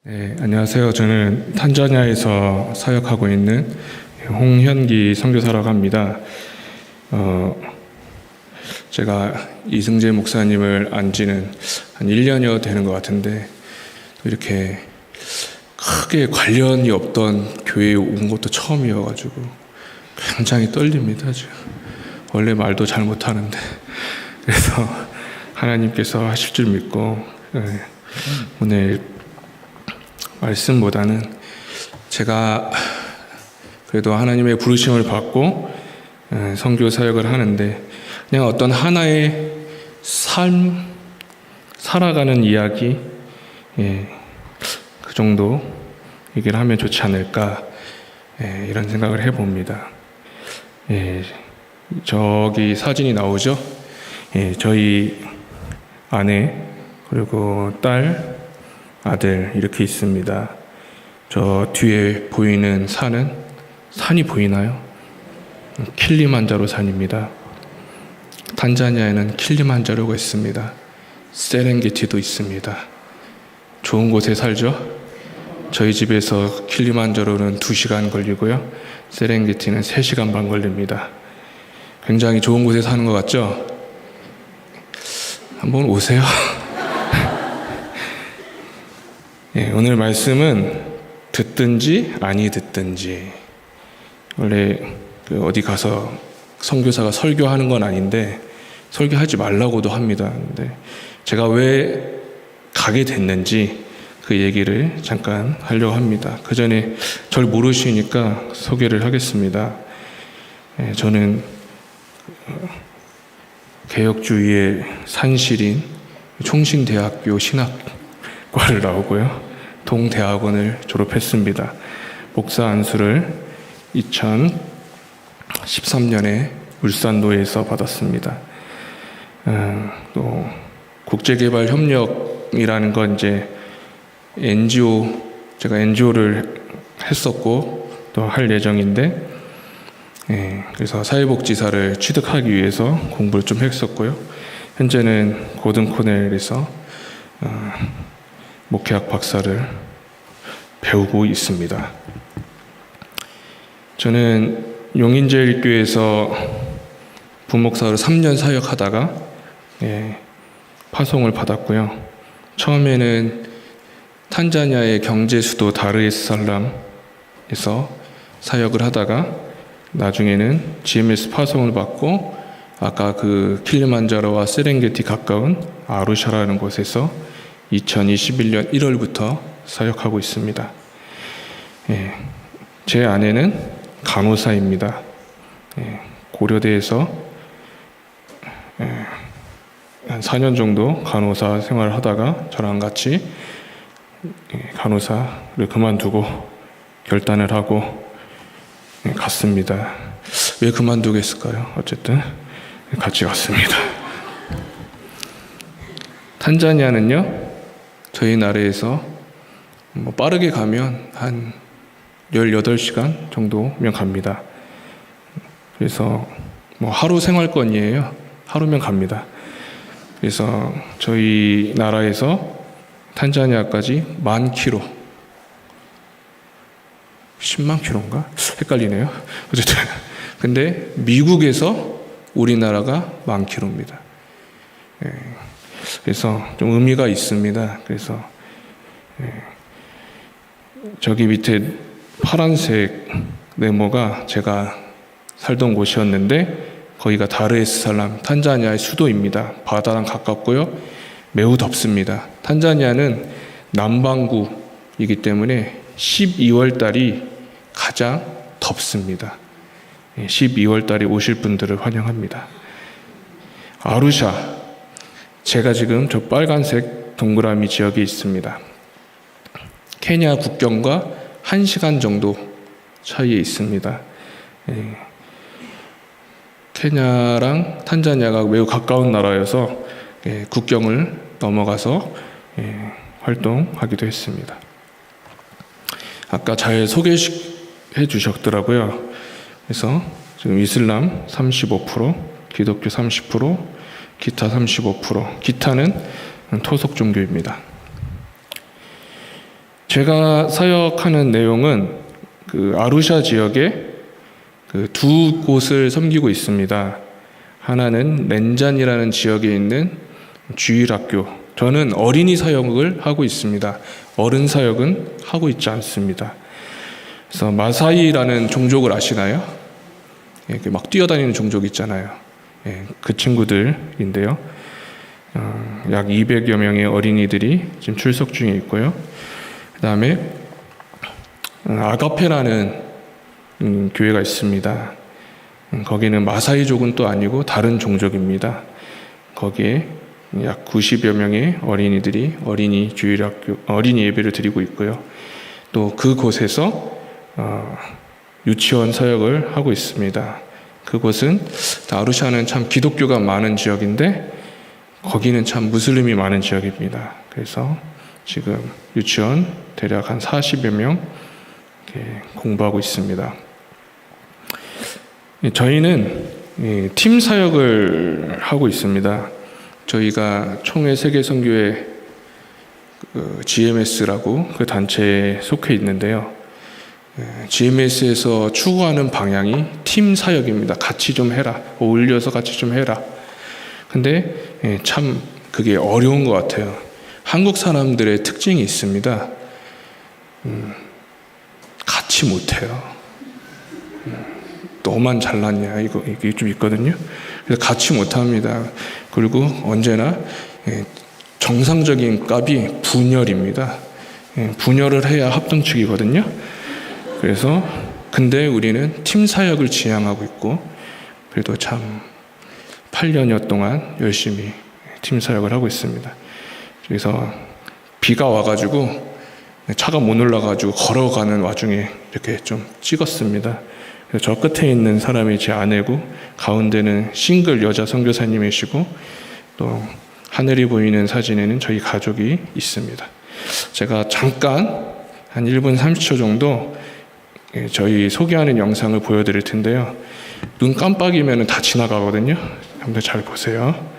네, 안녕하세요. 저는 탄자니아에서 사역하고 있는 홍현기 선교사라고 합니다. 제가 이승재 목사님을 안 지는 한 1년여 되는 것 같은데, 이렇게 크게 관련이 없던 교회에 온 것도 처음이어가지고 굉장히 떨립니다, 지금. 원래 말도 잘 못하는데. 그래서 하나님께서 하실 줄 믿고, 오늘 말씀보다는 제가 그래도 하나님의 부르심을 받고 선교 사역을 하는데, 그냥 어떤 하나의 삶, 살아가는 이야기, 그 정도 얘기를 하면 좋지 않을까, 이런 생각을 해봅니다. 저기 사진이 나오죠? 저희 아내 그리고 딸, 아들 이렇게 있습니다. 저 뒤에 보이는 산이 보이나요? 킬리만자로 산입니다. 탄자니아에는 킬리만자로가 있습니다. 세렝게티도 있습니다. 좋은 곳에 살죠? 저희 집에서 킬리만자로는 2시간 걸리고요. 세렝게티는 3시간 반 걸립니다. 굉장히 좋은 곳에 사는 것 같죠? 한번 오세요. 오늘 말씀은 듣든지 아니 듣든지. 원래 어디 가서 선교사가 설교하는 건 아닌데 설교하지 말라고도 합니다. 근데 제가 왜 가게 됐는지 그 얘기를 잠깐 하려고 합니다. 그 전에 절 모르시니까 소개를 하겠습니다. 저는 개혁주의의 산실인 총신대학교 신학과를 나오고요. 동대학원을 졸업했습니다. 목사 안수를 2013년에 울산도에서 받았습니다. 또 국제개발협력이라는 건 이제 NGO, 제가 NGO를 했었고 또 할 예정인데, 그래서 사회복지사를 취득하기 위해서 공부를 좀 했었고요. 현재는 고든 코넬에서 목회학 박사를 배우고 있습니다. 저는 용인제일교회에서 부목사로 3년 사역하다가 파송을 받았고요. 처음에는 탄자니아의 경제 수도 다르에스살람에서 사역을 하다가 나중에는 GMS 파송을 받고 아까 그 킬리만자로와 세렝게티 가까운 아루샤라는 곳에서 2021년 1월부터 사역하고 있습니다. 제 아내는 간호사입니다. 고려대에서 한 4년 정도 간호사 생활을 하다가 저랑 같이 간호사를 그만두고 결단을 하고 갔습니다. 왜 그만두게 했을까요? 어쨌든 같이 갔습니다. 탄자니아는요, 저희 나라에서 빠르게 가면 한 18시간 정도면 갑니다. 그래서 하루 생활권이에요. 하루면 갑니다. 그래서 저희 나라에서 탄자니아까지 10,000km, 10만 킬로인가? 헷갈리네요. 어쨌든 근데 미국에서 우리나라가 10,000km입니다. 그래서 좀 의미가 있습니다. 그래서 저기 밑에 파란색 네모가 제가 살던 곳이었는데 거기가 다르에스살람, 탄자니아의 수도입니다. 바다랑 가깝고요. 매우 덥습니다. 탄자니아는 남반구이기 때문에 12월 달이 가장 덥습니다. 12월 달에 오실 분들을 환영합니다. 아루샤, 제가 지금 저 빨간색 동그라미 지역에 있습니다. 케냐 국경과 1시간 정도 차이에 있습니다. 케냐랑 탄자니아가 매우 가까운 나라여서 국경을 넘어가서 활동하기도 했습니다. 아까 잘 소개해 주셨더라고요. 그래서 지금 이슬람 35%, 기독교 30%, 기타 35%, 기타는 토속 종교입니다. 제가 사역하는 내용은 그 아루샤 지역에 그 두 곳을 섬기고 있습니다. 하나는 렌잔이라는 지역에 있는 주일학교. 저는 어린이 사역을 하고 있습니다. 어른 사역은 하고 있지 않습니다. 그래서 마사이라는 종족을 아시나요? 이렇게 막 뛰어다니는 종족 있잖아요. 그 친구들인데요. 약 200여 명의 어린이들이 지금 출석 중에 있고요. 그 다음에 아가페라는 교회가 있습니다. 거기는 마사이족은 또 아니고 다른 종족입니다. 거기에 약 90여 명의 어린이들이 어린이 주일학교, 어린이 예배를 드리고 있고요. 또 그곳에서 유치원 사역을 하고 있습니다. 그곳은 아루샤는 참 기독교가 많은 지역인데 거기는 참 무슬림이 많은 지역입니다. 그래서 지금 유치원 대략 한 40여 명 공부하고 있습니다. 저희는 팀 사역을 하고 있습니다. 저희가 총회 세계선교회 GMS라고 그 단체에 속해 있는데요. GMS에서 추구하는 방향이 팀 사역입니다. 같이 좀 해라. 어울려서 같이 좀 해라. 근데 참 그게 어려운 것 같아요. 한국 사람들의 특징이 있습니다. 같이 못해요. 너만 잘났냐 이게 좀 있거든요. 그래서 같이 못합니다. 그리고 언제나 정상적인 값이 분열입니다. 분열을 해야 합동측이거든요. 그래서 근데 우리는 팀 사역을 지향하고 있고 그래도 참 8년여 동안 열심히 팀 사역을 하고 있습니다. 그래서 비가 와가지고 차가 못 올라가지고 걸어가는 와중에 이렇게 좀 찍었습니다. 저 끝에 있는 사람이 제 아내고 가운데는 싱글 여자 선교사님이시고 또 하늘이 보이는 사진에는 저희 가족이 있습니다. 제가 잠깐 한 1분 30초 정도 저희 소개하는 영상을 보여드릴 텐데요. 눈 깜빡이면 다 지나가거든요. 한번 잘 보세요.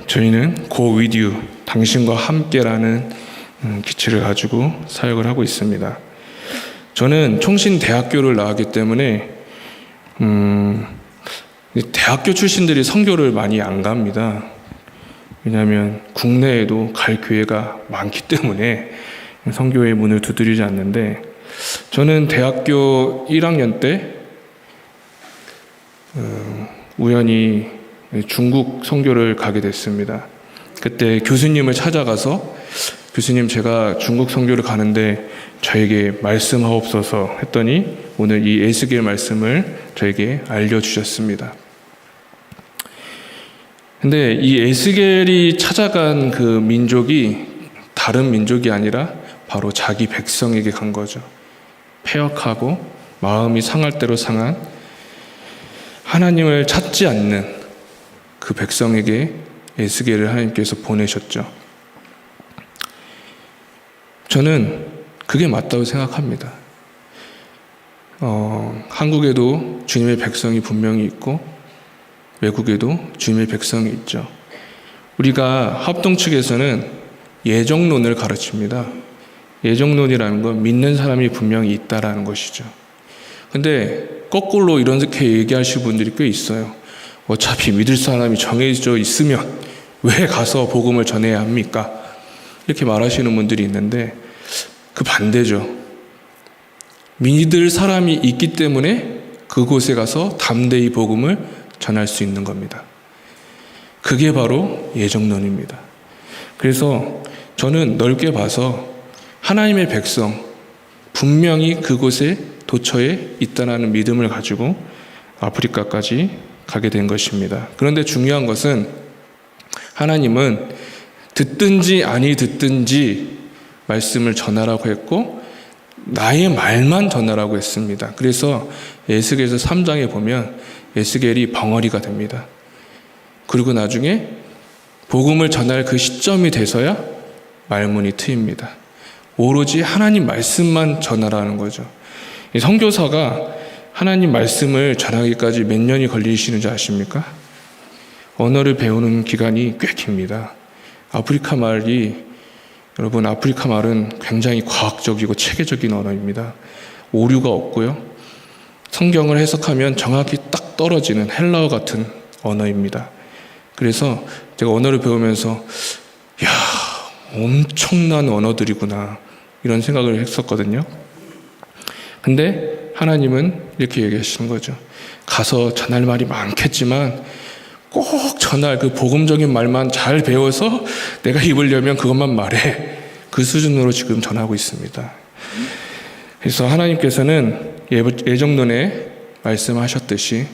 저희는 Go with you, 당신과 함께라는 기치를 가지고 사역을 하고 있습니다. 저는 총신대학교를 나왔기 때문에 대학교 출신들이 선교를 많이 안 갑니다. 왜냐하면 국내에도 갈 교회가 많기 때문에 선교의 문을 두드리지 않는데 저는 대학교 1학년 때 우연히 중국 선교를 가게 됐습니다. 그때 교수님을 찾아가서 교수님 제가 중국 선교를 가는데 저에게 말씀하옵소서 했더니 오늘 이 에스겔 말씀을 저에게 알려주셨습니다. 근데 이 에스겔이 찾아간 그 민족이 다른 민족이 아니라 바로 자기 백성에게 간 거죠. 패역하고 마음이 상할 대로 상한 하나님을 찾지 않는 그 백성에게 에스겔을 하나님께서 보내셨죠. 저는 그게 맞다고 생각합니다. 한국에도 주님의 백성이 분명히 있고 외국에도 주님의 백성이 있죠. 우리가 합동 측에서는 예정론을 가르칩니다. 예정론이라는 건 믿는 사람이 분명히 있다라는 것이죠. 근데 거꾸로 이렇게 얘기하시는 분들이 꽤 있어요. 어차피 믿을 사람이 정해져 있으면 왜 가서 복음을 전해야 합니까? 이렇게 말하시는 분들이 있는데 그 반대죠. 믿을 사람이 있기 때문에 그곳에 가서 담대히 복음을 전할 수 있는 겁니다. 그게 바로 예정론입니다. 그래서 저는 넓게 봐서 하나님의 백성, 분명히 그곳에 도처에 있다는 믿음을 가지고 아프리카까지 가게 된 것입니다. 그런데 중요한 것은 하나님은 듣든지 아니 듣든지 말씀을 전하라고 했고 나의 말만 전하라고 했습니다. 그래서 에스겔서 3장에 보면 에스겔이 벙어리가 됩니다. 그리고 나중에 복음을 전할 그 시점이 돼서야 말문이 트입니다. 오로지 하나님 말씀만 전하라는 거죠. 이 선교사가 하나님 말씀을 전하기까지 몇 년이 걸리시는지 아십니까? 언어를 배우는 기간이 꽤 깁니다. 아프리카 말은 굉장히 과학적이고 체계적인 언어입니다. 오류가 없고요. 성경을 해석하면 정확히 딱 떨어지는 헬라어 같은 언어입니다. 그래서 제가 언어를 배우면서 엄청난 언어들이구나 이런 생각을 했었거든요. 근데 하나님은 이렇게 얘기하시는 거죠. 가서 전할 말이 많겠지만 꼭 전할 그 복음적인 말만 잘 배워서 내가 입으려면 그것만 말해. 그 수준으로 지금 전하고 있습니다. 그래서 하나님께서는 예정론에 말씀하셨듯이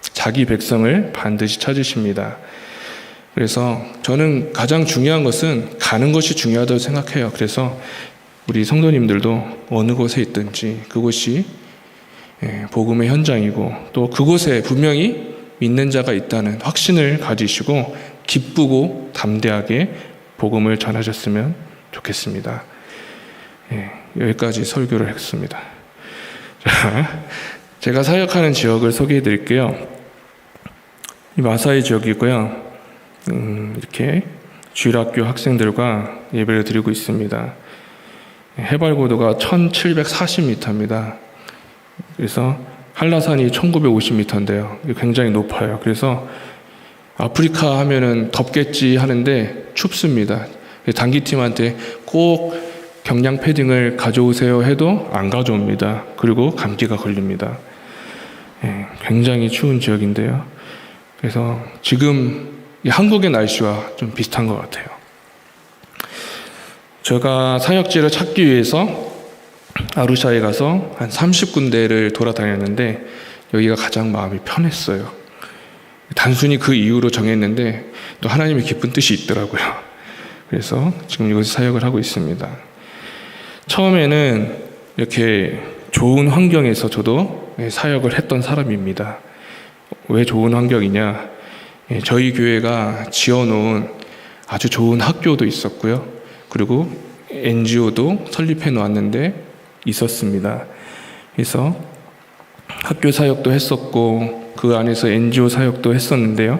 자기 백성을 반드시 찾으십니다. 그래서 저는 가장 중요한 것은 가는 것이 중요하다고 생각해요. 그래서 우리 성도님들도 어느 곳에 있든지 그곳이 복음의 현장이고 또 그곳에 분명히 믿는 자가 있다는 확신을 가지시고 기쁘고 담대하게 복음을 전하셨으면 좋겠습니다. 여기까지 설교를 했습니다. 자, 제가 사역하는 지역을 소개해 드릴게요. 이 마사이 지역이고요. 이렇게 주일학교 학생들과 예배를 드리고 있습니다. 해발고도가 1740m입니다. 그래서 한라산이 1950m인데요. 굉장히 높아요. 그래서 아프리카 하면은 덥겠지 하는데 춥습니다. 단기팀한테 꼭 경량 패딩을 가져오세요 해도 안 가져옵니다. 그리고 감기가 걸립니다. 굉장히 추운 지역인데요. 그래서 지금 한국의 날씨와 좀 비슷한 것 같아요. 제가 사역지를 찾기 위해서 아루샤에 가서 한 30군데를 돌아다녔는데 여기가 가장 마음이 편했어요. 단순히 그 이유로 정했는데 또 하나님의 깊은 뜻이 있더라고요. 그래서 지금 이곳에 사역을 하고 있습니다. 처음에는 이렇게 좋은 환경에서 저도 사역을 했던 사람입니다. 왜 좋은 환경이냐? 저희 교회가 지어놓은 아주 좋은 학교도 있었고요. 그리고 NGO도 설립해 놓았는데 있었습니다. 그래서 학교 사역도 했었고 그 안에서 NGO 사역도 했었는데요.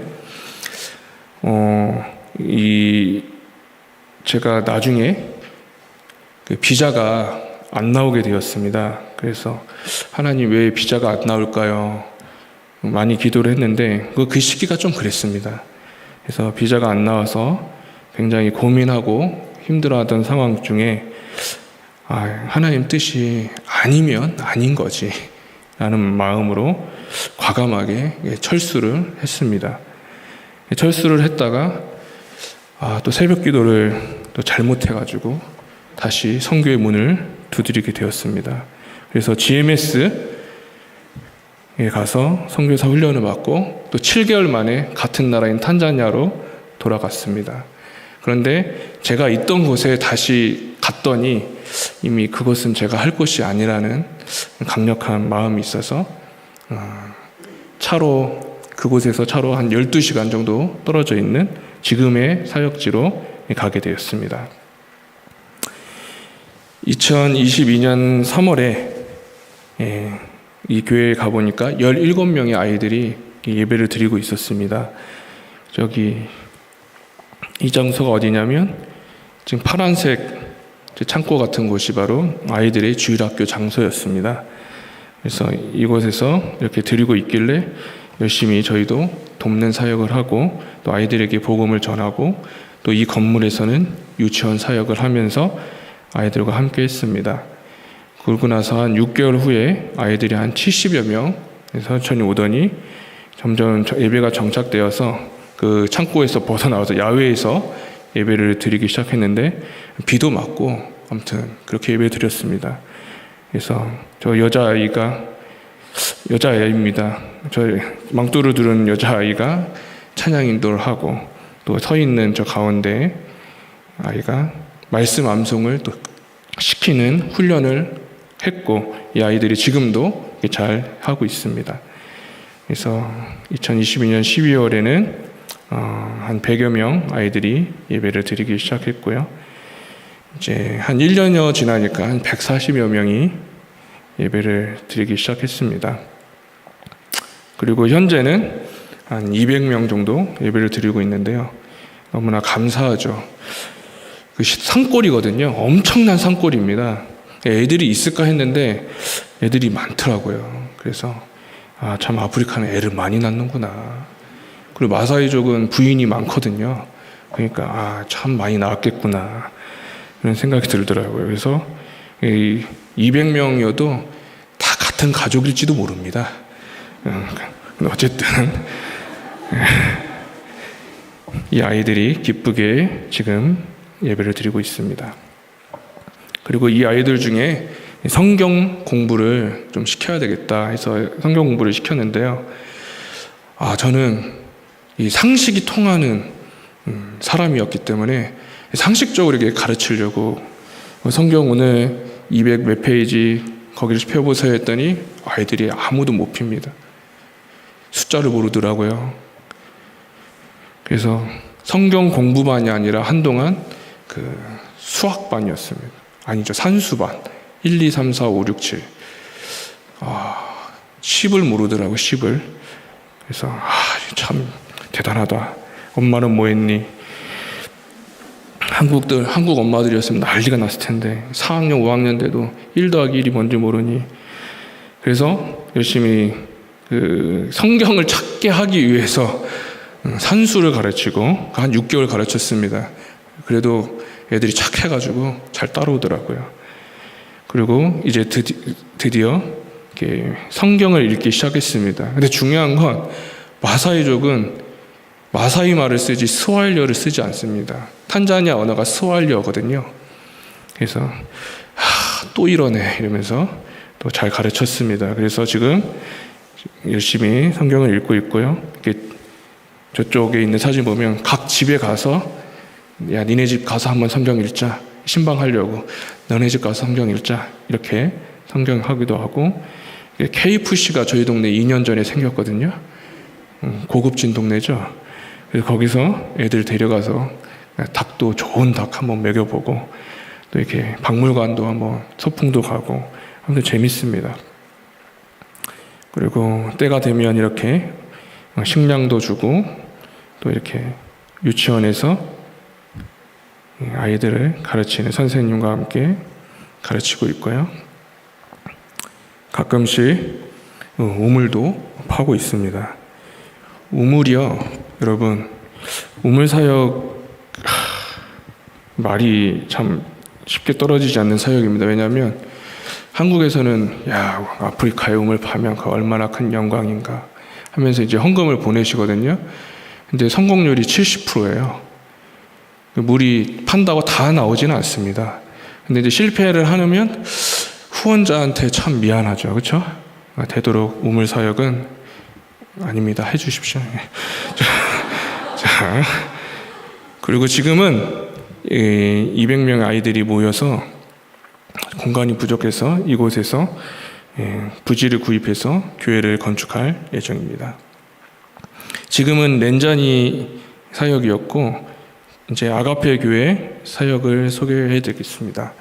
제가 나중에 그 비자가 안 나오게 되었습니다. 그래서 하나님 왜 비자가 안 나올까요? 많이 기도를 했는데 그 시기가 좀 그랬습니다. 그래서 비자가 안 나와서 굉장히 고민하고 힘들어하던 상황 중에 하나님 뜻이 아니면 아닌 거지 라는 마음으로 과감하게 철수를 했습니다. 철수를 했다가 또 새벽 기도를 또 잘못해가지고 다시 선교의 문을 두드리게 되었습니다. 그래서 GMS에 가서 선교사 훈련을 받고 또 7개월 만에 같은 나라인 탄자니아로 돌아갔습니다. 그런데 제가 있던 곳에 다시 갔더니 이미 그것은 제가 할 것이 아니라는 강력한 마음이 있어서 그곳에서 차로 한 12시간 정도 떨어져 있는 지금의 사역지로 가게 되었습니다. 2022년 3월에 이 교회에 가보니까 17명의 아이들이 예배를 드리고 있었습니다. 이 장소가 어디냐면 지금 파란색 창고 같은 곳이 바로 아이들의 주일학교 장소였습니다. 그래서 이곳에서 이렇게 드리고 있길래 열심히 저희도 돕는 사역을 하고 또 아이들에게 복음을 전하고 또 이 건물에서는 유치원 사역을 하면서 아이들과 함께 했습니다. 그러고 나서 한 6개월 후에 아이들이 한 70여 명 천천히 오더니 점점 예배가 정착되어서 그 창고에서 벗어나와서 야외에서 예배를 드리기 시작했는데 비도 맞고 아무튼 그렇게 예배 드렸습니다. 그래서 저 여자아이입니다. 저 망토를 두른 여자아이가 찬양 인도를 하고 또 서 있는 저 가운데 아이가 말씀 암송을 또 시키는 훈련을 했고 이 아이들이 지금도 잘 하고 있습니다. 그래서 2022년 12월에는 한 100여 명 아이들이 예배를 드리기 시작했고요. 이제 한 1년여 지나니까 한 140여 명이 예배를 드리기 시작했습니다. 그리고 현재는 한 200명 정도 예배를 드리고 있는데요. 너무나 감사하죠. 그 산골이거든요. 엄청난 산골입니다. 애들이 있을까 했는데 애들이 많더라고요. 그래서 참 아프리카는 애를 많이 낳는구나. 그리고 마사이족은 부인이 많거든요. 그러니까 참 많이 낳았겠구나 그런 생각이 들더라고요. 그래서 200명이어도 다 같은 가족일지도 모릅니다. 어쨌든 이 아이들이 기쁘게 지금 예배를 드리고 있습니다. 그리고 이 아이들 중에 성경 공부를 좀 시켜야 되겠다 해서 성경 공부를 시켰는데요. 저는 이 상식이 통하는 사람이었기 때문에 상식적으로 이렇게 가르치려고 성경 오늘 200 몇 페이지 거기를 펴보세요 했더니 아이들이 아무도 못 핍니다. 숫자를 모르더라고요. 그래서 성경 공부반이 아니라 한동안 그 수학반이었습니다. 아니죠, 산수반. 1, 2, 3, 4, 5, 6, 7. 10을 모르더라고, 10을. 그래서 참 대단하다. 엄마는 뭐 했니? 한국 엄마들이었으면 난리가 났을 텐데 4학년, 5학년 돼도 1 더하기 1이 뭔지 모르니. 그래서 열심히 그 성경을 찾게 하기 위해서 산수를 가르치고 한 6개월 가르쳤습니다. 그래도 애들이 착해가지고 잘 따라오더라고요. 그리고 이제 드디어 이렇게 성경을 읽기 시작했습니다. 근데 중요한 건 마사이족은 마사이 말을 쓰지 스왈리어를 쓰지 않습니다. 탄자니아 언어가 스왈리어거든요. 그래서 또 이러네 이러면서 또 잘 가르쳤습니다. 그래서 지금 열심히 성경을 읽고 있고요. 이렇게 저쪽에 있는 사진 보면 각 집에 가서 야 니네 집 가서 한번 성경 읽자. 신방하려고 너네 집 가서 성경 읽자. 이렇게 성경하기도 하고 KFC가 저희 동네 2년 전에 생겼거든요. 고급진 동네죠. 그래서 거기서 애들 데려가서 닭도 좋은 닭 한번 먹여보고 또 이렇게 박물관도 한번 소풍도 가고 아무튼 재밌습니다. 그리고 때가 되면 이렇게 식량도 주고 또 이렇게 유치원에서 아이들을 가르치는 선생님과 함께 가르치고 있고요. 가끔씩 우물도 파고 있습니다. 우물이요, 여러분, 우물 사역 말이 참 쉽게 떨어지지 않는 사역입니다. 왜냐하면 한국에서는 야 아프리카에 우물 파면 그 얼마나 큰 영광인가 하면서 이제 헌금을 보내시거든요. 근데 성공률이 70%예요. 물이 판다고 다 나오지는 않습니다. 근데 이제 실패를 하면 후원자한테 참 미안하죠, 그렇죠? 되도록 우물 사역은 아닙니다. 해주십시오. 자, 그리고 지금은 200명 아이들이 모여서 공간이 부족해서 이곳에서 부지를 구입해서 교회를 건축할 예정입니다. 지금은 렌자니 사역이었고 이제 아가페 교회 사역을 소개해 드리겠습니다.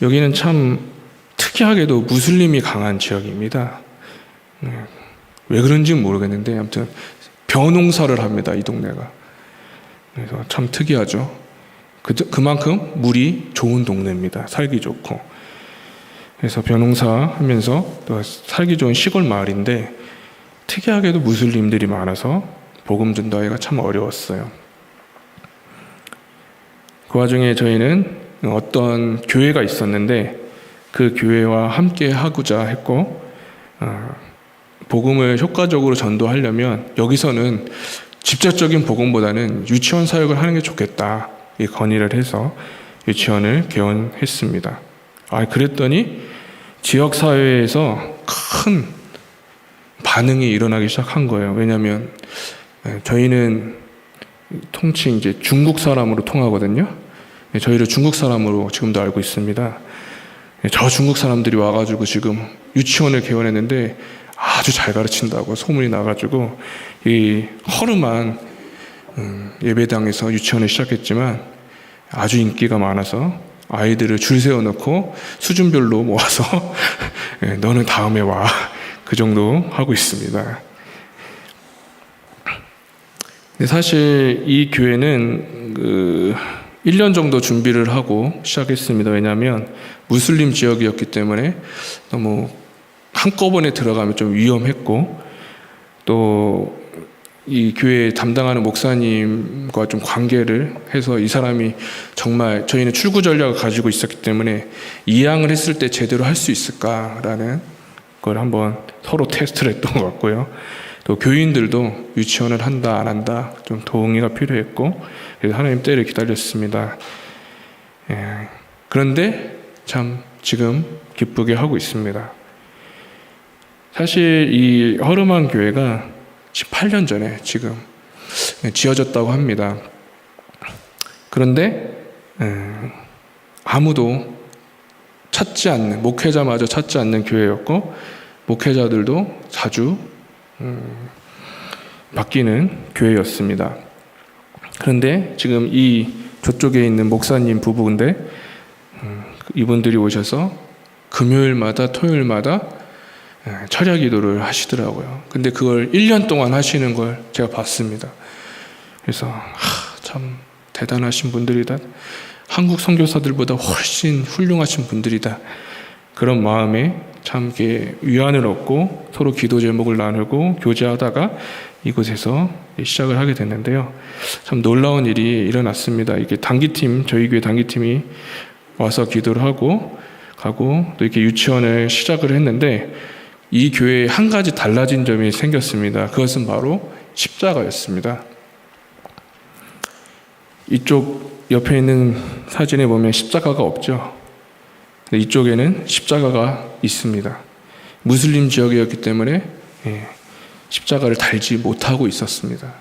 여기는 참 특이하게도 무슬림이 강한 지역입니다. 왜 그런지 모르겠는데 아무튼 벼농사를 합니다, 이 동네가. 그래서 참 특이하죠. 그만큼 물이 좋은 동네입니다. 살기 좋고. 그래서 벼농사 하면서 또 살기 좋은 시골 마을인데 특이하게도 무슬림들이 많아서 복음 전도하기가 참 어려웠어요. 그 와중에 저희는 어떤 교회가 있었는데 그 교회와 함께 하고자 했고, 복음을 효과적으로 전도하려면 여기서는 직접적인 복음보다는 유치원 사역을 하는 게 좋겠다, 이 건의를 해서 유치원을 개원했습니다. 그랬더니 지역사회에서 큰 반응이 일어나기 시작한 거예요. 왜냐하면 저희는 통칭 이제 중국 사람으로 통하거든요. 저희를 중국 사람으로 지금도 알고 있습니다. 저 중국 사람들이 와가지고 지금 유치원을 개원했는데 아주 잘 가르친다고 소문이 나가지고 이 허름한 예배당에서 유치원을 시작했지만 아주 인기가 많아서 아이들을 줄 세워놓고 수준별로 모아서 너는 다음에 와, 그 정도 하고 있습니다. 근데 사실 이 교회는 1년 정도 준비를 하고 시작했습니다. 왜냐하면 무슬림 지역이었기 때문에 너무 한꺼번에 들어가면 좀 위험했고, 또 이 교회 담당하는 목사님과 좀 관계를 해서 이 사람이 정말 저희는 출구 전략을 가지고 있었기 때문에 이양을 했을 때 제대로 할 수 있을까라는 걸 한번 서로 테스트를 했던 것 같고요. 또 교인들도 유치원을 한다 안 한다 좀 동의가 필요했고, 그래서 하나님 때를 기다렸습니다. 그런데 참 지금 기쁘게 하고 있습니다. 사실 이 허름한 교회가 18년 전에 지금 지어졌다고 합니다. 그런데 아무도 찾지 않는, 목회자마저 찾지 않는 교회였고, 목회자들도 자주 바뀌는 교회였습니다. 그런데 지금 이 저쪽에 있는 목사님 부부인데 이분들이 오셔서 금요일마다 토요일마다 철야 기도를 하시더라고요. 근데 그걸 1년 동안 하시는 걸 제가 봤습니다. 그래서 참 대단하신 분들이다. 한국 선교사들보다 훨씬 훌륭하신 분들이다. 그런 마음에 참 이렇게 위안을 얻고 서로 기도 제목을 나누고 교제하다가 이곳에서 시작을 하게 됐는데요. 참 놀라운 일이 일어났습니다. 이게 단기팀, 저희 교회 단기팀이 와서 기도를 하고 가고 또 이렇게 유치원을 시작을 했는데 이 교회에 한 가지 달라진 점이 생겼습니다. 그것은 바로 십자가였습니다. 이쪽 옆에 있는 사진에 보면 십자가가 없죠. 근데 이쪽에는 십자가가 있습니다. 무슬림 지역이었기 때문에 십자가를 달지 못하고 있었습니다.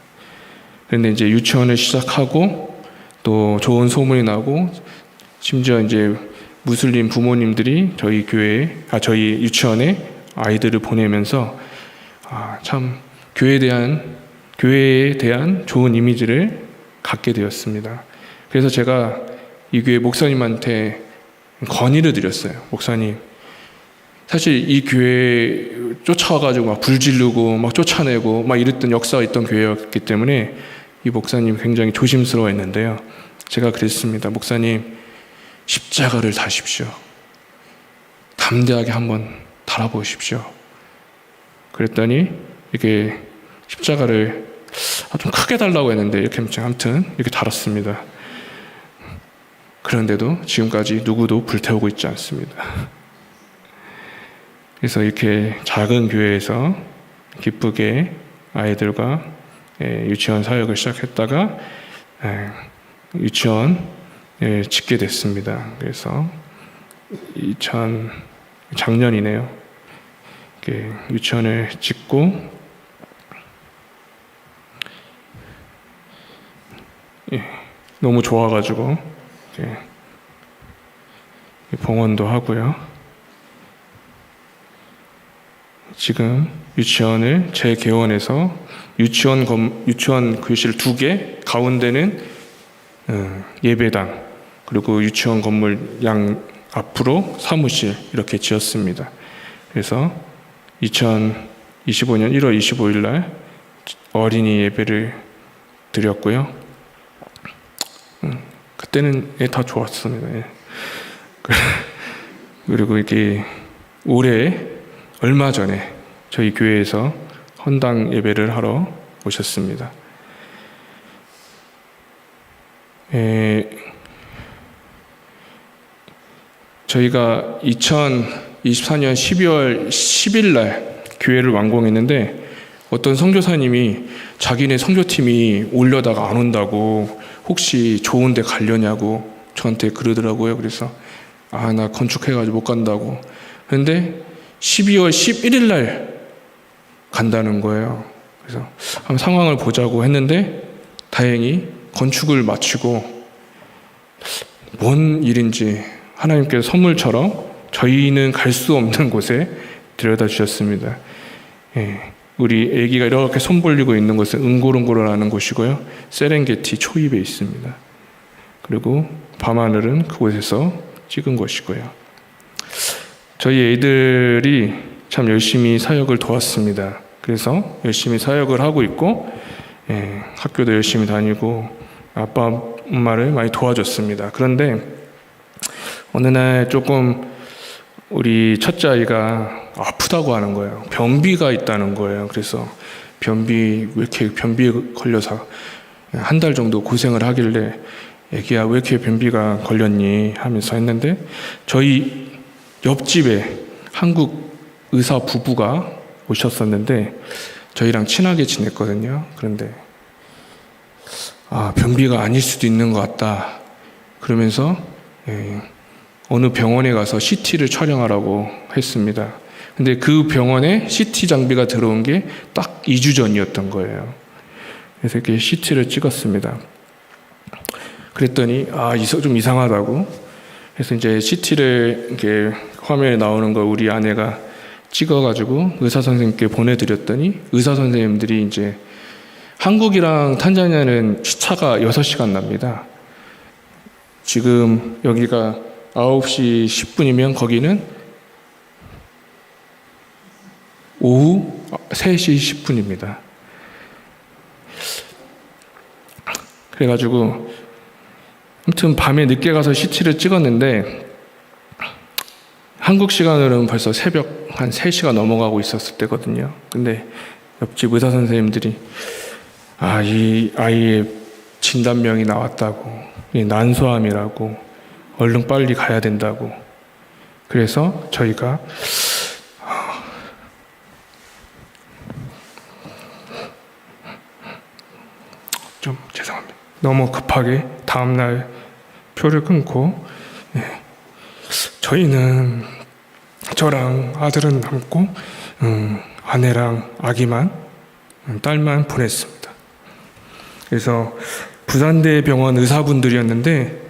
그런데 이제 유치원을 시작하고 또 좋은 소문이 나고 심지어 이제 무슬림 부모님들이 저희 유치원에 아이들을 보내면서 참 교회에 대한 좋은 이미지를 갖게 되었습니다. 그래서 제가 이 교회 목사님한테 건의를 드렸어요. 목사님, 사실 이 교회 쫓아와가지고 막 불 지르고 막 쫓아내고 막 이랬던 역사가 있던 교회였기 때문에 이 목사님 굉장히 조심스러워했는데요. 제가 그랬습니다. 목사님, 십자가를 다십시오. 담대하게 한번 달아보십시오. 그랬더니 이렇게 십자가를 좀 크게 달라고 했는데 이렇게 아무튼 이렇게 달았습니다. 그런데도 지금까지 누구도 불태우고 있지 않습니다. 그래서 이렇게 작은 교회에서 기쁘게 아이들과 유치원 사역을 시작했다가 유치원 짓게 됐습니다. 그래서 작년이네요. 이렇게 유치원을 짓고 너무 좋아가지고 봉헌도 하고요. 지금 유치원을 재개원해서 유치원 교실 2개, 가운데는 예배당, 그리고 유치원 건물 양 앞으로 사무실 이렇게 지었습니다. 그래서 2025년 1월 25일 날 어린이 예배를 드렸고요. 그때는 다 좋았습니다. 예. 그리고 이게 올해 얼마 전에 저희 교회에서 헌당 예배를 하러 오셨습니다. 저희가 2024년 12월 10일 날 교회를 완공했는데 어떤 선교사님이 자기네 선교팀이 오려다가 안 온다고 혹시 좋은 데 가려냐고 저한테 그러더라고요. 그래서 나 건축해가지고 못 간다고. 그런데 12월 11일 날 간다는 거예요. 그래서 한번 상황을 보자고 했는데 다행히 건축을 마치고 뭔 일인지 하나님께서 선물처럼 저희는 갈 수 없는 곳에 데려다 주셨습니다. 우리 아기가 이렇게 손 벌리고 있는 곳은 응고롱고로라는 곳이고요. 세렝게티 초입에 있습니다. 그리고 밤하늘은 그곳에서 찍은 것이고요. 저희 애들이 참 열심히 사역을 도왔습니다. 그래서 열심히 사역을 하고 있고 학교도 열심히 다니고 아빠 엄마를 많이 도와줬습니다. 그런데 어느 날 조금 우리 첫째 아이가 아프다고 하는 거예요. 변비가 있다는 거예요. 그래서 왜 이렇게 변비에 걸려서 한 달 정도 고생을 하길래 애기야 왜 이렇게 변비가 걸렸니 하면서 했는데 저희 옆집에 한국 의사 부부가 오셨었는데 저희랑 친하게 지냈거든요. 그런데 변비가 아닐 수도 있는 것 같다 그러면서 어느 병원에 가서 CT를 촬영하라고 했습니다. 근데 그 병원에 CT 장비가 들어온 게 딱 2주 전이었던 거예요. 그래서 이렇게 CT를 찍었습니다. 그랬더니 좀 이상하다고. 그래서 이제 CT를 이렇게 화면에 나오는 걸 우리 아내가 찍어가지고 의사 선생님께 보내드렸더니 의사 선생님들이 이제 한국이랑 탄자니아는 시차가 6시간 납니다. 지금 여기가 9시 10분이면 거기는 오후 3시 10분입니다. 그래가지고 아무튼 밤에 늦게 가서 CT를 찍었는데 한국 시간으로는 벌써 새벽 한 3시가 넘어가고 있었을 때거든요. 근데 옆집 의사 선생님들이 이 아이의 진단명이 나왔다고, 난소암이라고, 얼른 빨리 가야 된다고. 그래서 저희가 좀 죄송합니다. 너무 급하게 다음날 표를 끊고 저희는 저랑 아들은 남고 아내랑 아기만 딸만 보냈습니다. 그래서 부산대병원 의사분들이었는데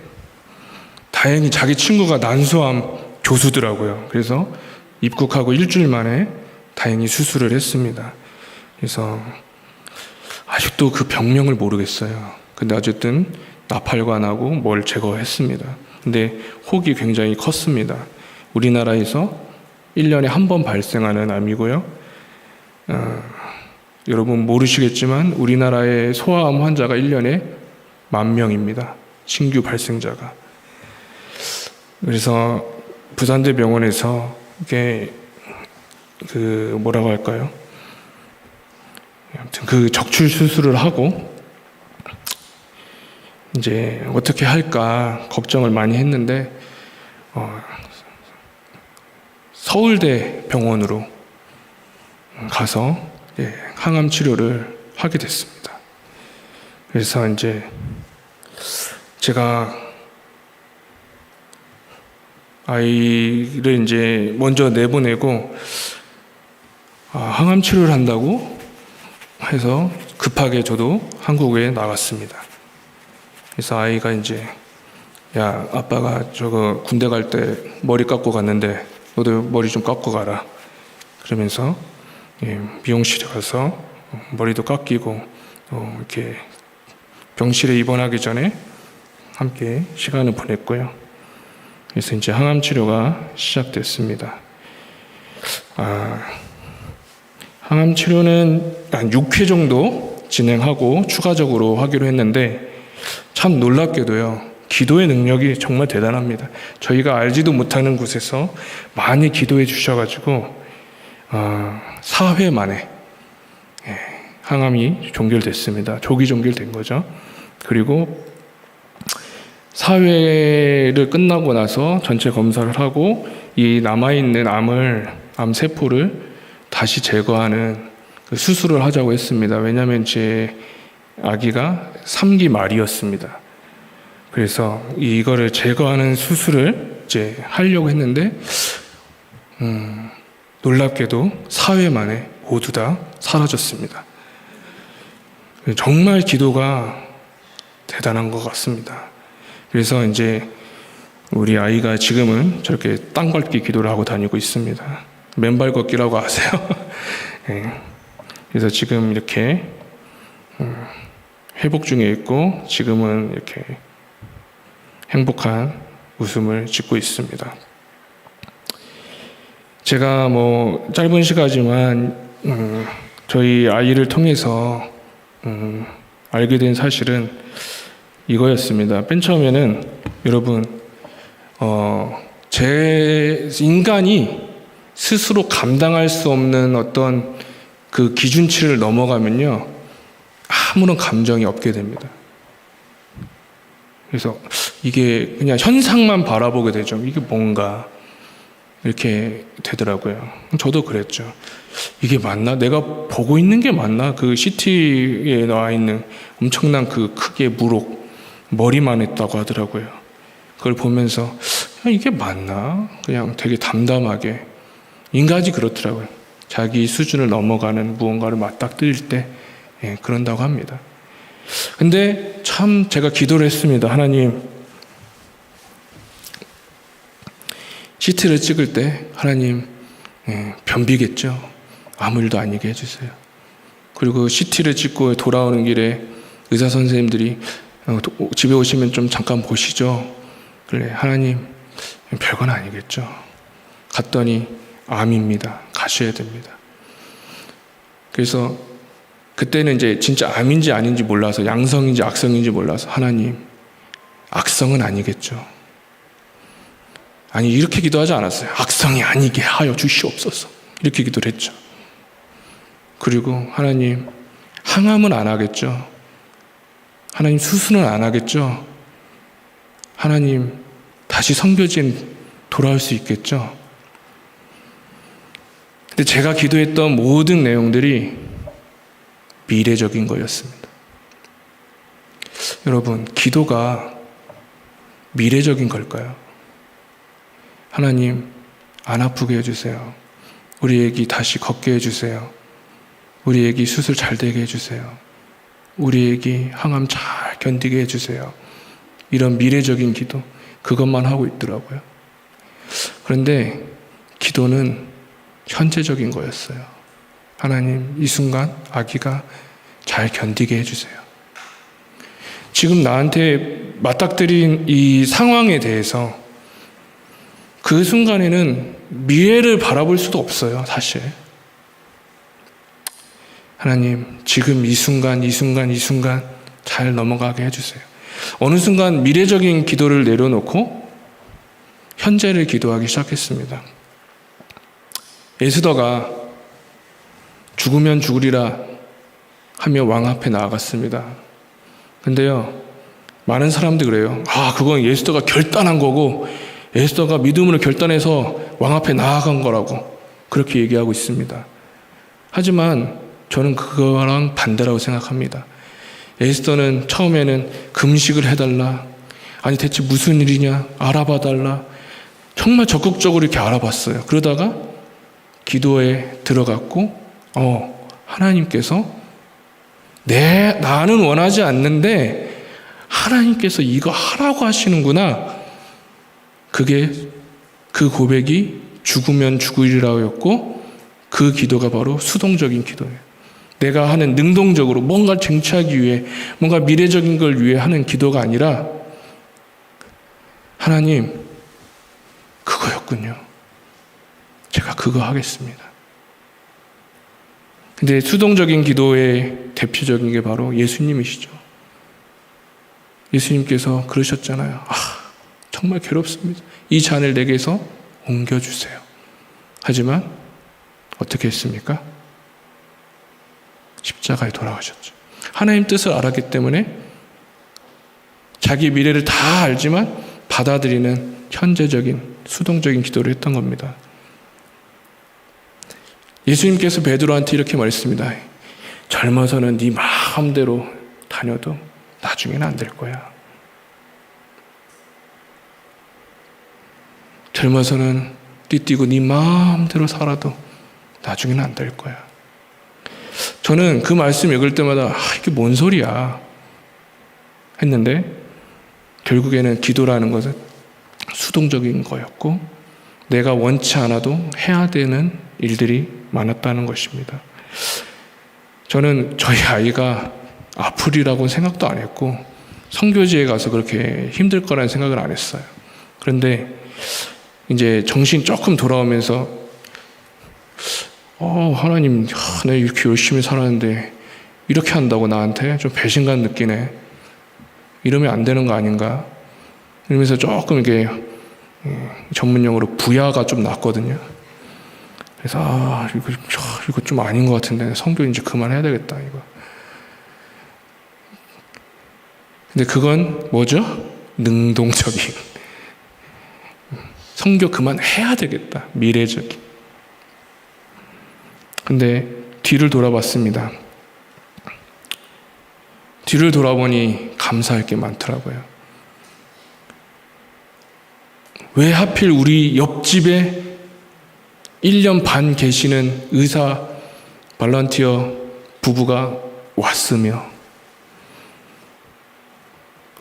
다행히 자기 친구가 난소암 교수더라고요. 그래서 입국하고 일주일 만에 다행히 수술을 했습니다. 그래서 아직도 그 병명을 모르겠어요. 근데 어쨌든 나팔관하고 뭘 제거했습니다. 근데 혹이 굉장히 컸습니다. 우리나라에서 1년에 한 번 발생하는 암이고요. 여러분 모르시겠지만 우리나라의 소아암 환자가 1년에 10,000명입니다. 신규 발생자가. 그래서 부산대병원에서 이게 뭐라고 할까요? 아무튼 그 적출 수술을 하고 이제 어떻게 할까 걱정을 많이 했는데 서울대 병원으로 가서 항암 치료를 하게 됐습니다. 그래서 이제 제가 아이를 이제 먼저 내보내고 항암 치료를 한다고 해서 급하게 저도 한국에 나갔습니다. 그래서 아이가 이제 야 아빠가 저거 군대 갈 때 머리 깎고 갔는데 너도 머리 좀 깎고 가라 그러면서 미용실에 가서 머리도 깎이고 이렇게 병실에 입원하기 전에 함께 시간을 보냈고요. 그래서 이제 항암 치료가 시작됐습니다. 항암 치료는 한 6회 정도 진행하고 추가적으로 하기로 했는데 참 놀랍게도요, 기도의 능력이 정말 대단합니다. 저희가 알지도 못하는 곳에서 많이 기도해 주셔가지고 4회 만에 항암이 종결됐습니다. 조기 종결된 거죠. 그리고 4회를 끝나고 나서 전체 검사를 하고 이 남아있는 암세포를 다시 제거하는 그 수술을 하자고 했습니다. 왜냐하면 제 아기가 3기 말이었습니다. 그래서 이거를 제거하는 수술을 이제 하려고 했는데 놀랍게도 4회 만에 모두 다 사라졌습니다. 정말 기도가 대단한 것 같습니다. 그래서 이제 우리 아이가 지금은 저렇게 땅 밟기 기도를 하고 다니고 있습니다. 맨발 걷기라고 하세요. 네. 그래서 지금 이렇게 회복 중에 있고 지금은 이렇게 행복한 웃음을 짓고 있습니다. 제가 짧은 시간이지만 저희 아이를 통해서 알게 된 사실은 이거였습니다. 맨 처음에는 여러분 제 인간이 스스로 감당할 수 없는 어떤 그 기준치를 넘어가면요 아무런 감정이 없게 됩니다. 그래서 이게 그냥 현상만 바라보게 되죠. 이게 뭔가 이렇게 되더라고요. 저도 그랬죠. 이게 맞나? 내가 보고 있는 게 맞나? 그 CT에 나와 있는 엄청난 그 크기의 물혹 머리만 했다고 하더라고요. 그걸 보면서 이게 맞나? 그냥 되게 담담하게 인간이 그렇더라고요. 자기 수준을 넘어가는 무언가를 맞닥뜨릴 때 그런다고 합니다. 근데 참 제가 기도를 했습니다. 하나님, CT를 찍을 때 하나님 변비겠죠? 아무 일도 아니게 해주세요. 그리고 CT를 찍고 돌아오는 길에 의사 선생님들이 집에 오시면 좀 잠깐 보시죠. 그래, 하나님 별건 아니겠죠. 갔더니 암입니다. 가셔야 됩니다. 그래서 그때는 이제 진짜 암인지 아닌지 몰라서 양성인지 악성인지 몰라서 하나님 악성은 아니겠죠. 아니 이렇게 기도하지 않았어요. 악성이 아니게 하여 주시옵소서. 이렇게 기도를 했죠. 그리고 하나님 항암은 안 하겠죠. 하나님 수술은 안 하겠죠. 하나님 다시 성교진 돌아올 수 있겠죠. 근데 제가 기도했던 모든 내용들이 미래적인 거였습니다. 여러분, 기도가 미래적인 걸까요? 하나님, 안 아프게 해주세요. 우리 애기 다시 걷게 해주세요. 우리 애기 수술 잘 되게 해주세요. 우리 애기 항암 잘 견디게 해주세요. 이런 미래적인 기도, 그것만 하고 있더라고요. 그런데 기도는 현재적인 거였어요. 하나님, 이 순간 아기가 잘 견디게 해주세요. 지금 나한테 맞닥뜨린 이 상황에 대해서 그 순간에는 미래를 바라볼 수도 없어요, 사실. 하나님, 지금 이 순간 잘 넘어가게 해주세요. 어느 순간 미래적인 기도를 내려놓고 현재를 기도하기 시작했습니다. 에스더가 죽으면 죽으리라 하며 왕 앞에 나아갔습니다. 근데요, 많은 사람들이 그래요. 그건 에스더가 결단한 거고 에스더가 믿음으로 결단해서 왕 앞에 나아간 거라고 그렇게 얘기하고 있습니다. 하지만 저는 그거랑 반대라고 생각합니다. 에스더는 처음에는 금식을 해달라, 아니 대체 무슨 일이냐 알아봐달라, 정말 적극적으로 이렇게 알아봤어요. 그러다가 기도에 들어갔고 하나님께서 나는 원하지 않는데 하나님께서 이거 하라고 하시는구나. 그게 그 고백이 죽으면 죽으리라였고 그 기도가 바로 수동적인 기도예요. 내가 하는 능동적으로 뭔가 쟁취하기 위해 뭔가 미래적인 걸 위해 하는 기도가 아니라 하나님, 그거였군요. 제가 그거 하겠습니다. 근데 수동적인 기도의 대표적인 게 바로 예수님이시죠. 예수님께서 그러셨잖아요. 정말 괴롭습니다. 이 잔을 내게서 옮겨주세요. 하지만 어떻게 했습니까? 십자가에 돌아가셨죠. 하나님 뜻을 알았기 때문에 자기 미래를 다 알지만 받아들이는 현재적인 수동적인 기도를 했던 겁니다. 예수님께서 베드로한테 이렇게 말했습니다. 젊어서는 네 마음대로 다녀도 나중에는 안 될 거야. 젊어서는 띠뛰고 네 마음대로 살아도 나중에는 안 될 거야. 저는 그 말씀 읽을 때마다 이게 뭔 소리야 했는데 결국에는 기도라는 것은 수동적인 거였고 내가 원치 않아도 해야 되는 일들이 많았다는 것입니다. 저는 저희 아이가 아프리라고 생각도 안 했고 선교지에 가서 그렇게 힘들 거라는 생각을 안 했어요. 그런데 이제 정신 조금 돌아오면서 하나님, 내가 이렇게 열심히 살았는데 이렇게 한다고 나한테 좀 배신감 느끼네. 이러면 안 되는 거 아닌가? 이러면서 조금 이게 전문용어로 부야가 좀 났거든요. 그래서 이거 좀 아닌 것 같은데 선교 이제 그만해야 되겠다 이거. 근데 그건 뭐죠? 능동적인 선교 그만해야 되겠다. 미래적인. 근데 뒤를 돌아봤습니다. 뒤를 돌아보니 감사할 게 많더라고요. 왜 하필 우리 옆집에 1년 반 계시는 의사 발런티어 부부가 왔으며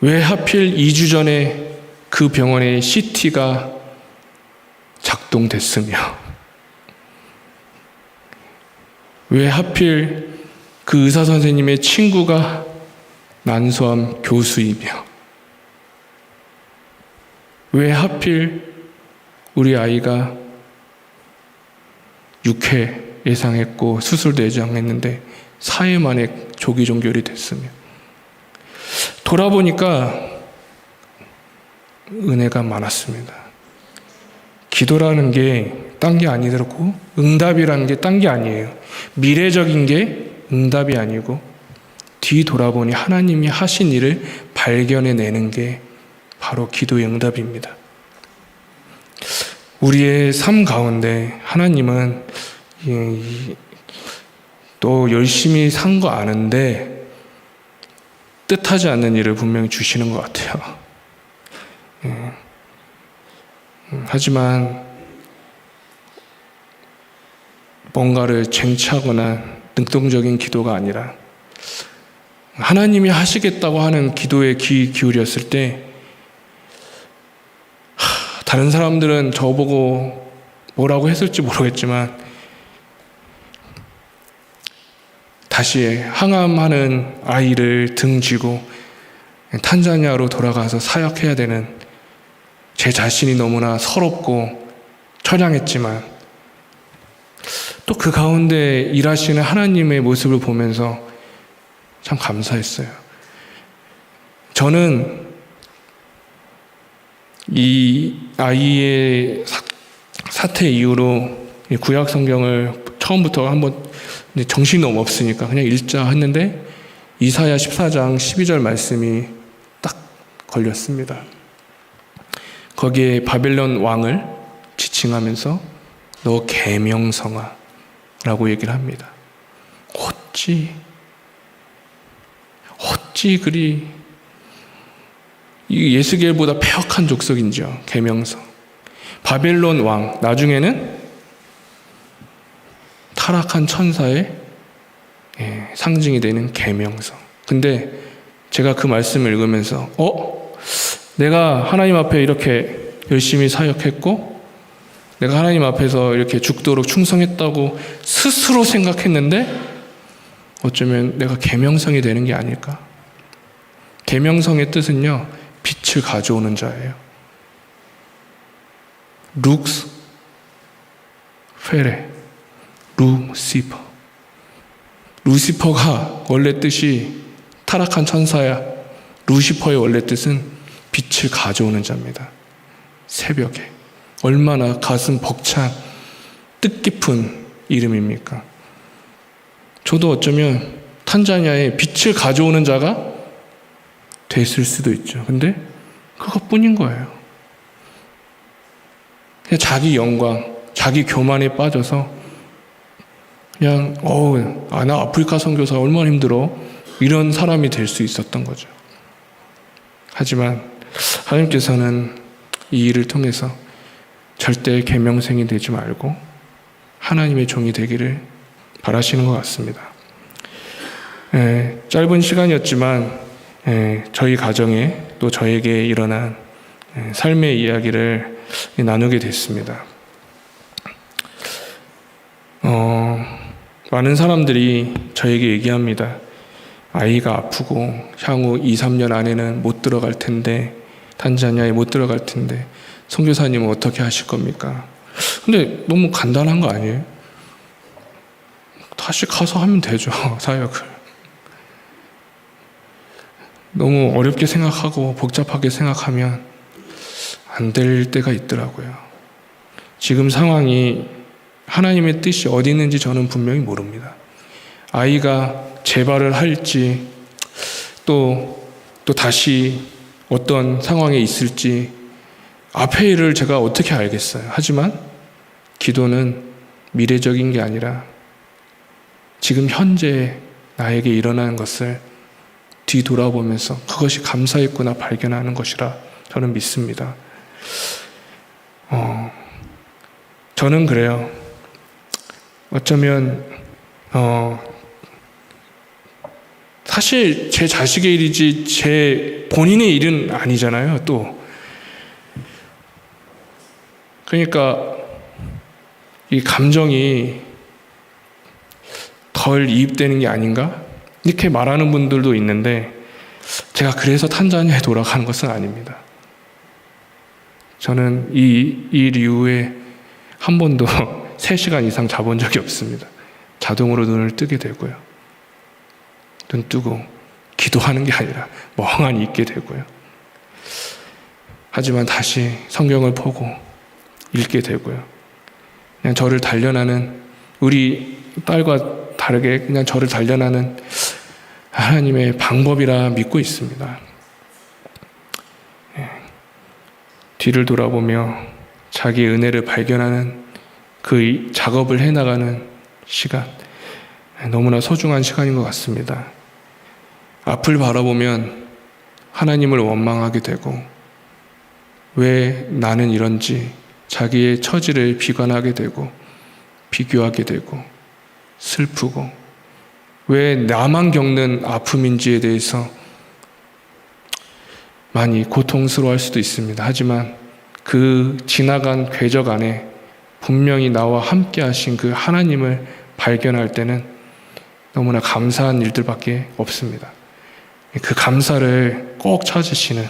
왜 하필 2주 전에 그 병원의 CT가 작동됐으며 왜 하필 그 의사 선생님의 친구가 난소암 교수이며 왜 하필 우리 아이가 6회 예상했고 수술도 예정했는데 4회 만에 조기 종결이 됐으며 돌아보니까 은혜가 많았습니다. 기도라는 게 딴 게 아니더라고. 응답이라는 게 딴 게 아니에요. 미래적인 게 응답이 아니고 뒤 돌아보니 하나님이 하신 일을 발견해내는 게 바로 기도의 응답입니다. 우리의 삶 가운데 하나님은 또 열심히 산 거 아는데 뜻하지 않는 일을 분명히 주시는 것 같아요. 하지만 뭔가를 쟁취하거나 능동적인 기도가 아니라 하나님이 하시겠다고 하는 기도에 귀 기울였을 때 다른 사람들은 저보고 뭐라고 했을지 모르겠지만 다시 항암하는 아이를 등지고 탄자니아로 돌아가서 사역해야 되는 제 자신이 너무나 서럽고 처량했지만 또 그 가운데 일하시는 하나님의 모습을 보면서 참 감사했어요. 저는 이 아이의 사태 이후로 구약 성경을 처음부터 한번 정신이 너무 없으니까 그냥 읽자 했는데 이사야 14장 12절 말씀이 딱 걸렸습니다. 거기에 바벨론 왕을 지칭하면서 너 계명성아 라고 얘기를 합니다. 어찌 그리 이 예스겔보다 폐역한 족속인지요. 계명성. 바벨론 왕, 나중에는 타락한 천사의 상징이 되는 계명성. 근데 제가 그 말씀을 읽으면서 내가 하나님 앞에 이렇게 열심히 사역했고 내가 하나님 앞에서 이렇게 죽도록 충성했다고 스스로 생각했는데 어쩌면 내가 계명성이 되는 게 아닐까? 계명성의 뜻은요, 빛을 가져오는 자예요. 룩스 페레 루시퍼. 루시퍼가 원래 뜻이 타락한 천사야. 루시퍼의 원래 뜻은 빛을 가져오는 자입니다. 새벽에. 얼마나 가슴 벅찬 뜻깊은 이름입니까? 저도 어쩌면 탄자니아에 빛을 가져오는 자가 됐을 수도 있죠. 근데 그것뿐인 거예요. 그냥 자기 영광, 자기 교만에 빠져서 그냥 나 아프리카 선교사 얼마나 힘들어, 이런 사람이 될 수 있었던 거죠. 하지만 하나님께서는 이 일을 통해서 절대 계명생이 되지 말고 하나님의 종이 되기를 바라시는 것 같습니다. 짧은 시간이었지만 저희 가정에 또 저에게 일어난 삶의 이야기를 나누게 됐습니다. 많은 사람들이 저에게 얘기합니다. 아이가 아프고 향후 2, 3년 안에는 못 들어갈 텐데, 탄자니아에 못 들어갈 텐데 선교사님은 어떻게 하실 겁니까? 근데 너무 간단한 거 아니에요? 다시 가서 하면 되죠, 사역을. 너무 어렵게 생각하고 복잡하게 생각하면 안 될 때가 있더라고요. 지금 상황이 하나님의 뜻이 어디 있는지 저는 분명히 모릅니다. 아이가 재발을 할지 또 다시 어떤 상황에 있을지 앞의 일을 제가 어떻게 알겠어요. 하지만 기도는 미래적인 게 아니라 지금 현재 나에게 일어나는 것을 뒤돌아보면서 그것이 감사했구나 발견하는 것이라 저는 믿습니다. 저는 그래요. 어쩌면 사실 제 자식의 일이지 제 본인의 일은 아니잖아요. 또 그러니까 이 감정이 덜 이입되는 게 아닌가? 이렇게 말하는 분들도 있는데 제가 그래서 탄자니아에 돌아가는 것은 아닙니다. 저는 이 일 이후에 한 번도 3시간 이상 자본 적이 없습니다. 자동으로 눈을 뜨게 되고요. 눈 뜨고 기도하는 게 아니라 멍하니 있게 되고요. 하지만 다시 성경을 보고 읽게 되고요. 그냥 저를 단련하는, 우리 딸과 다르게 그냥 저를 단련하는 하나님의 방법이라 믿고 있습니다. 뒤를 돌아보며 자기의 은혜를 발견하는 그 작업을 해나가는 시간, 너무나 소중한 시간인 것 같습니다. 앞을 바라보면 하나님을 원망하게 되고 왜 나는 이런지 자기의 처지를 비관하게 되고 비교하게 되고 슬프고 왜 나만 겪는 아픔인지에 대해서 많이 고통스러워할 수도 있습니다. 하지만 그 지나간 궤적 안에 분명히 나와 함께 하신 그 하나님을 발견할 때는 너무나 감사한 일들밖에 없습니다. 그 감사를 꼭 찾으시는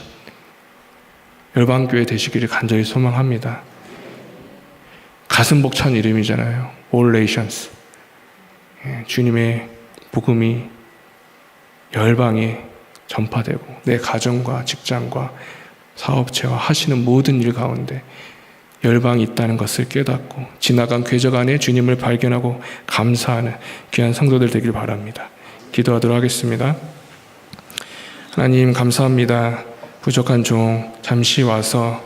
열방교회 되시기를 간절히 소망합니다. 가슴 벅찬 이름이잖아요. All Nations. 주님의 복음이 열방에 전파되고 내 가정과 직장과 사업체와 하시는 모든 일 가운데 열방이 있다는 것을 깨닫고 지나간 궤적 안에 주님을 발견하고 감사하는 귀한 성도들 되길 바랍니다. 기도하도록 하겠습니다. 하나님 감사합니다. 부족한 종 잠시 와서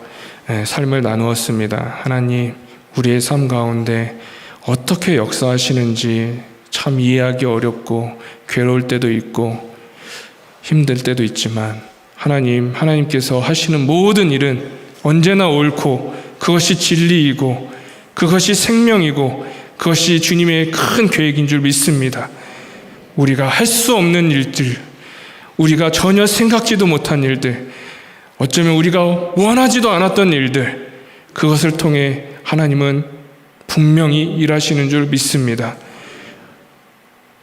삶을 나누었습니다. 하나님 우리의 삶 가운데 어떻게 역사하시는지 참 이해하기 어렵고 괴로울 때도 있고 힘들 때도 있지만 하나님께서 하시는 모든 일은 언제나 옳고 그것이 진리이고 그것이 생명이고 그것이 주님의 큰 계획인 줄 믿습니다. 우리가 할 수 없는 일들, 우리가 전혀 생각지도 못한 일들, 어쩌면 우리가 원하지도 않았던 일들, 그것을 통해 하나님은 분명히 일하시는 줄 믿습니다.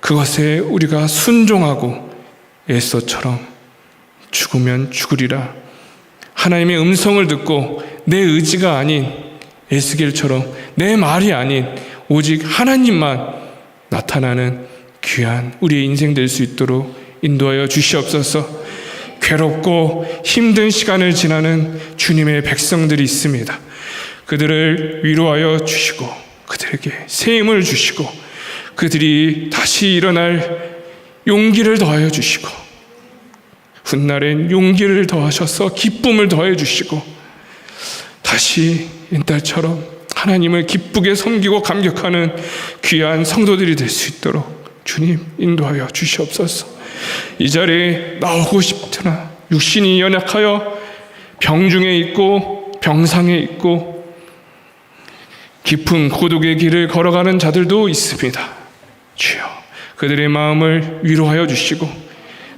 그것에 우리가 순종하고 에서처럼 죽으면 죽으리라, 하나님의 음성을 듣고 내 의지가 아닌 에스겔처럼 내 말이 아닌 오직 하나님만 나타나는 귀한 우리의 인생 될 수 있도록 인도하여 주시옵소서. 괴롭고 힘든 시간을 지나는 주님의 백성들이 있습니다. 그들을 위로하여 주시고 그들에게 새 힘을 주시고 그들이 다시 일어날 용기를 더하여 주시고 훗날엔 용기를 더하셔서 기쁨을 더해 주시고 다시 옛날처럼 하나님을 기쁘게 섬기고 감격하는 귀한 성도들이 될 수 있도록 주님 인도하여 주시옵소서. 이 자리에 나오고 싶으나 육신이 연약하여 병중에 있고 병상에 있고 깊은 고독의 길을 걸어가는 자들도 있습니다. 주여 그들의 마음을 위로하여 주시고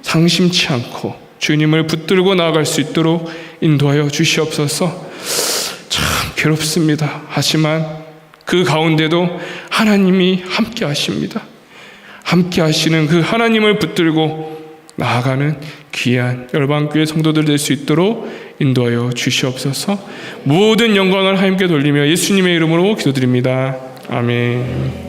상심치 않고 주님을 붙들고 나아갈 수 있도록 인도하여 주시옵소서. 참 괴롭습니다. 하지만 그 가운데도 하나님이 함께 하십니다. 함께 하시는 그 하나님을 붙들고 나아가는 귀한 열방교회 성도들 될 수 있도록 인도하여 주시옵소서. 모든 영광을 하나님께 돌리며 예수님의 이름으로 기도드립니다. 아멘.